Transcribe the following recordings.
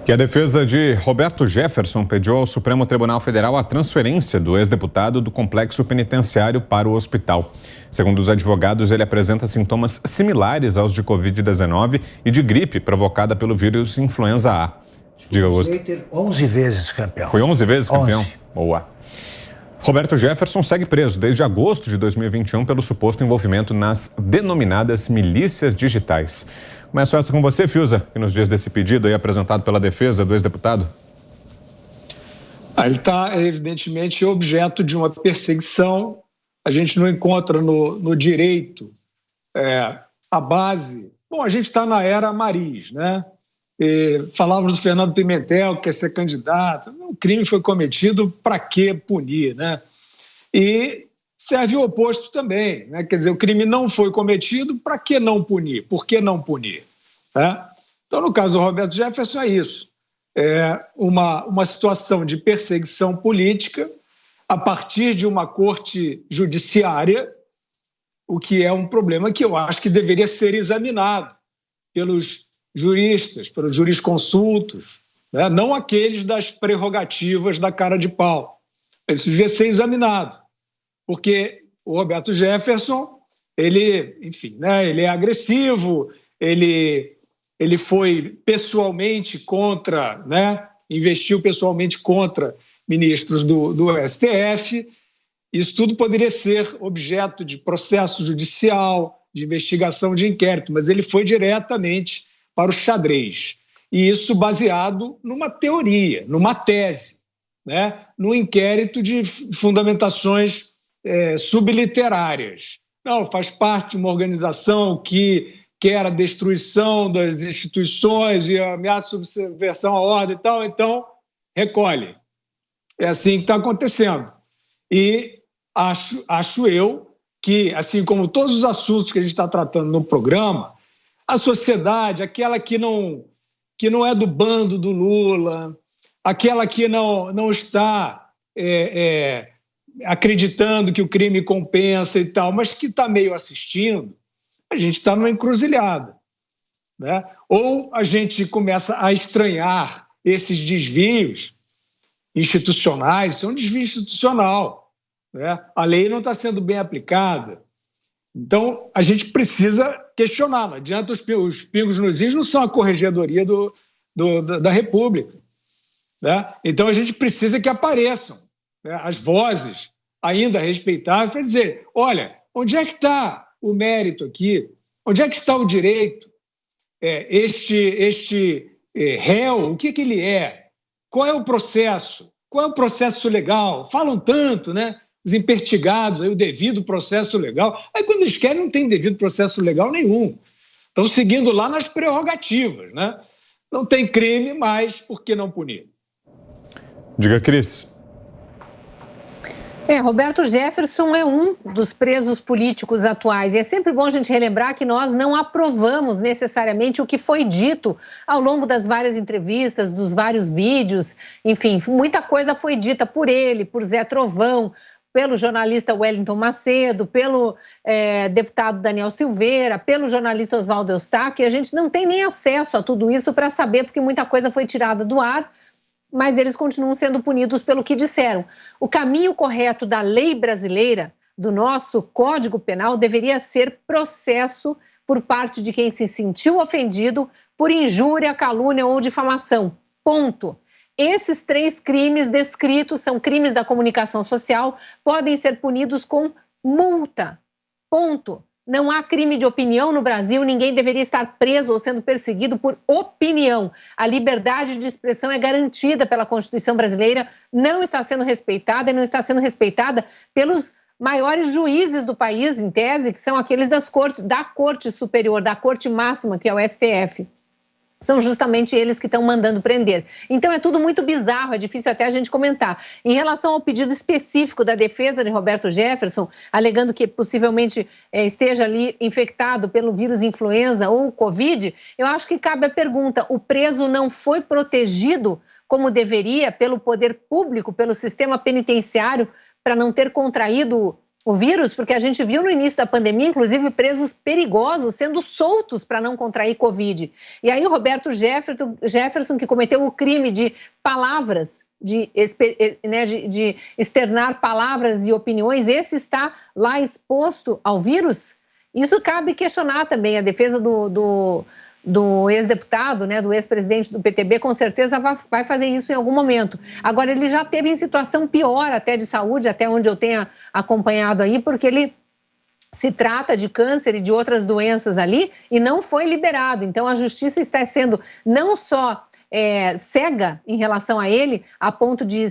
E a defesa de Roberto Jefferson pediu ao Supremo Tribunal Federal a transferência do ex-deputado do complexo penitenciário para o hospital. Segundo os advogados, ele apresenta sintomas similares aos de Covid-19 e de gripe provocada pelo vírus influenza A. Diga, Augusto. 11 vezes campeão. Foi 11 vezes campeão? 11. Boa. Roberto Jefferson segue preso desde agosto de 2021 pelo suposto envolvimento nas denominadas milícias digitais. Começo essa com você, Fiuza, que nos diz desse pedido aí apresentado pela defesa do ex-deputado. Ele está, evidentemente, objeto de uma perseguição. A gente não encontra no direito a base. Bom, a gente está na era Mariz, né? Falávamos do Fernando Pimentel, que quer ser candidato. O crime foi cometido, para que punir, né? E serve o oposto também, né? Quer dizer, o crime não foi cometido, para que não punir? Por que não punir? Então, no caso do Roberto Jefferson, é isso. É uma situação de perseguição política a partir de uma corte judiciária, o que é um problema que eu acho que deveria ser examinado pelos juristas, pelos jurisconsultos, né? Não aqueles das prerrogativas da cara de pau. Isso devia ser examinado, porque o Roberto Jefferson, ele, enfim, né, ele é agressivo, ele foi pessoalmente contra, né, investiu pessoalmente contra ministros do STF. Isso tudo poderia ser objeto de processo judicial, de investigação, de inquérito, mas ele foi diretamente para o xadrez. E isso baseado numa teoria, numa tese, né? Num inquérito de fundamentações subliterárias. Não, faz parte de uma organização que quer a destruição das instituições e ameaça subversão à ordem e tal, então recolhe. É assim que está acontecendo. E acho eu que, assim como todos os assuntos que a gente está tratando no programa, a sociedade, aquela que não é do bando do Lula, aquela que não está acreditando que o crime compensa e tal, mas que está meio assistindo, a gente está numa encruzilhada, né? Ou a gente começa a estranhar esses desvios institucionais, isso é um desvio institucional, né? A lei não está sendo bem aplicada. Então, a gente precisa questionar. Não adianta os pingos nos is, não são a corregedoria da República, né? Então, a gente precisa que apareçam, né, as vozes ainda respeitáveis para dizer, olha, onde é que está o mérito aqui? Onde é que está o direito? Este réu, o que ele é? Qual é o processo? Qual é o processo legal? Falam tanto, né? Os impertigados, aí, o devido processo legal. Aí, quando eles querem, não tem devido processo legal nenhum. Estão seguindo lá nas prerrogativas, né? Não tem crime, mas por que não punir? Diga, Cris. Roberto Jefferson é um dos presos políticos atuais. E é sempre bom a gente relembrar que nós não aprovamos necessariamente o que foi dito ao longo das várias entrevistas, dos vários vídeos. Enfim, muita coisa foi dita por ele, por Zé Trovão, pelo jornalista Wellington Macedo, pelo deputado Daniel Silveira, pelo jornalista Oswaldo Eustáquio, e a gente não tem nem acesso a tudo isso para saber, porque muita coisa foi tirada do ar, mas eles continuam sendo punidos pelo que disseram. O caminho correto da lei brasileira, do nosso Código Penal, deveria ser processo por parte de quem se sentiu ofendido por injúria, calúnia ou difamação. Ponto. Esses 3 crimes descritos são crimes da comunicação social, podem ser punidos com multa. Ponto. Não há crime de opinião no Brasil, ninguém deveria estar preso ou sendo perseguido por opinião. A liberdade de expressão é garantida pela Constituição brasileira, não está sendo respeitada e não está sendo respeitada pelos maiores juízes do país, em tese, que são aqueles da Corte Superior, da Corte Máxima, que é o STF. São justamente eles que estão mandando prender. Então é tudo muito bizarro, é difícil até a gente comentar. Em relação ao pedido específico da defesa de Roberto Jefferson, alegando que possivelmente esteja ali infectado pelo vírus influenza ou Covid, eu acho que cabe a pergunta, o preso não foi protegido como deveria pelo poder público, pelo sistema penitenciário, para não ter contraído o vírus, porque a gente viu no início da pandemia, inclusive, presos perigosos sendo soltos para não contrair Covid. E aí o Roberto Jefferson, que cometeu o crime de palavras, de externar palavras e opiniões, esse está lá exposto ao vírus? Isso cabe questionar também. A defesa do ex-deputado, do ex-presidente do PTB, com certeza vai fazer isso em algum momento. Agora, ele já teve em situação pior até de saúde, até onde eu tenha acompanhado aí, porque ele se trata de câncer e de outras doenças ali e não foi liberado. Então, a justiça está sendo não só cega em relação a ele, a ponto de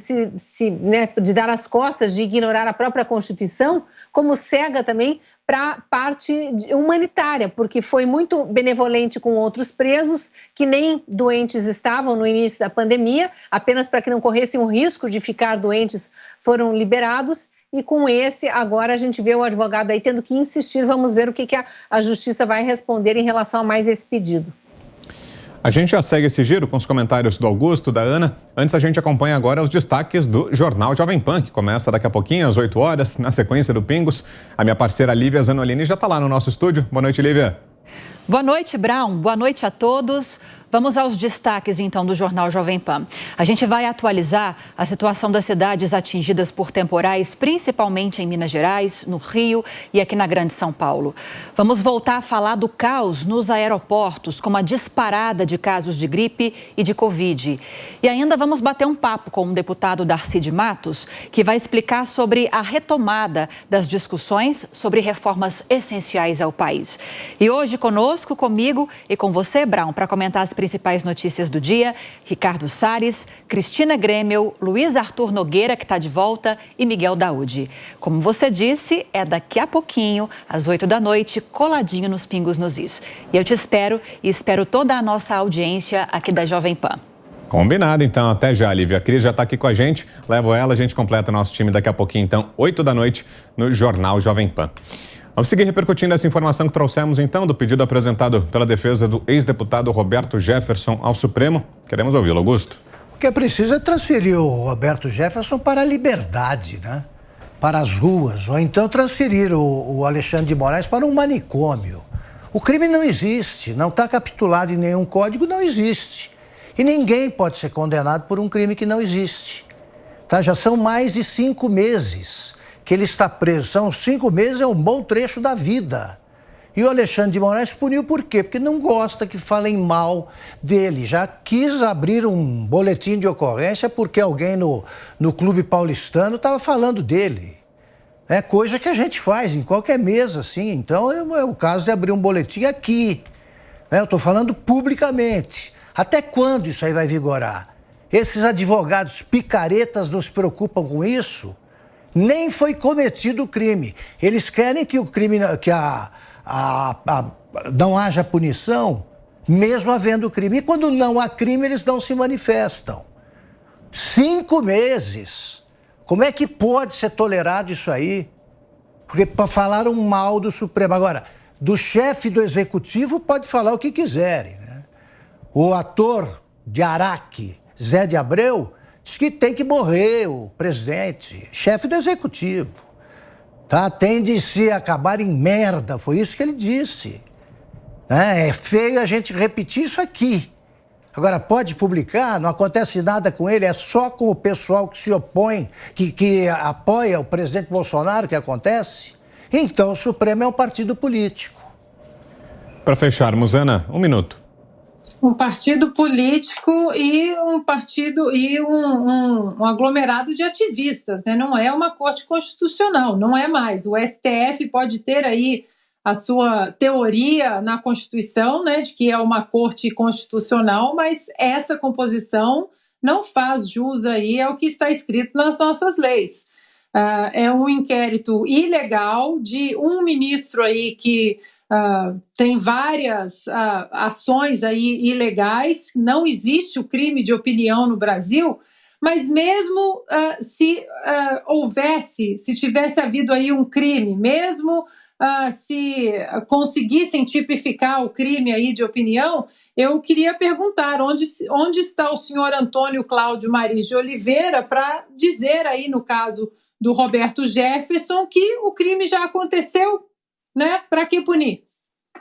de dar as costas, de ignorar a própria Constituição, como cega também para a parte humanitária, porque foi muito benevolente com outros presos que nem doentes estavam no início da pandemia, apenas para que não corressem o risco de ficar doentes, foram liberados. E com esse, agora a gente vê o advogado aí tendo que insistir. Vamos ver o que a justiça vai responder em relação a mais esse pedido. A gente já segue esse giro com os comentários do Augusto, da Ana. Antes, a gente acompanha agora os destaques do Jornal Jovem Pan, que começa daqui a pouquinho, às 8 horas, na sequência do Pingos. A minha parceira Lívia Zanolini já está lá no nosso estúdio. Boa noite, Lívia. Boa noite, Brown. Boa noite a todos. Vamos aos destaques, então, do Jornal Jovem Pan. A gente vai atualizar a situação das cidades atingidas por temporais, principalmente em Minas Gerais, no Rio e aqui na Grande São Paulo. Vamos voltar a falar do caos nos aeroportos, com uma disparada de casos de gripe e de Covid. E ainda vamos bater um papo com o deputado Darcy de Matos, que vai explicar sobre a retomada das discussões sobre reformas essenciais ao país. E hoje, comigo e com você, Brown, para comentar as principais notícias do dia, Ricardo Salles, Cristina Grêmio, Luiz Arthur Nogueira, que está de volta, e Miguel Daúde. Como você disse, é daqui a pouquinho, às 8 da noite, coladinho nos Pingos nos Is. E eu te espero e espero toda a nossa audiência aqui da Jovem Pan. Combinado, então. Até já, Lívia. A Cris já está aqui com a gente. Levo ela, a gente completa o nosso time daqui a pouquinho, então, 8 da noite, no Jornal Jovem Pan. Vamos seguir repercutindo essa informação que trouxemos, então, do pedido apresentado pela defesa do ex-deputado Roberto Jefferson ao Supremo. Queremos ouvi-lo, Augusto. O que é preciso é transferir o Roberto Jefferson para a liberdade, né? Para as ruas, ou então transferir o Alexandre de Moraes para um manicômio. O crime não existe, não está capitulado em nenhum código, não existe. E ninguém pode ser condenado por um crime que não existe. Tá? Já são mais de 5 meses que ele está preso. São 5 meses, é um bom trecho da vida. E o Alexandre de Moraes puniu por quê? Porque não gosta que falem mal dele. Já quis abrir um boletim de ocorrência porque alguém no Clube Paulistano estava falando dele. É coisa que a gente faz em qualquer mesa, assim. Então é o caso de abrir um boletim aqui. Eu estou falando publicamente. Até quando isso aí vai vigorar? Esses advogados picaretas não se preocupam com isso? Nem foi cometido o crime. Eles querem que o crime, não haja punição, mesmo havendo crime. E quando não há crime, eles não se manifestam. 5 meses. Como é que pode ser tolerado isso aí? Porque falaram mal do Supremo. Agora, do chefe do Executivo pode falar o que quiserem, né? O ator de Araque, Zé de Abreu, diz que tem que morrer o presidente, chefe do Executivo. Tá? Tem de se acabar em merda, foi isso que ele disse. É feio a gente repetir isso aqui. Agora, pode publicar, não acontece nada com ele, é só com o pessoal que se opõe, que apoia o presidente Bolsonaro que acontece? Então, o Supremo é um partido político. Para fecharmos, Ana, 1 minuto. Um partido político e um aglomerado de ativistas, né? Não é uma corte constitucional, não é mais. O STF pode ter aí a sua teoria na Constituição, né, de que é uma corte constitucional, mas essa composição não faz jus aí ao que está escrito nas nossas leis. É um inquérito ilegal de um ministro aí que tem várias ações aí ilegais. Não existe o crime de opinião no Brasil, Mas mesmo se tivesse havido aí um crime, mesmo se conseguissem tipificar o crime aí de opinião, eu queria perguntar onde está o senhor Antônio Cláudio Maris de Oliveira para dizer aí, no caso do Roberto Jefferson, que o crime já aconteceu, né? Para que punir?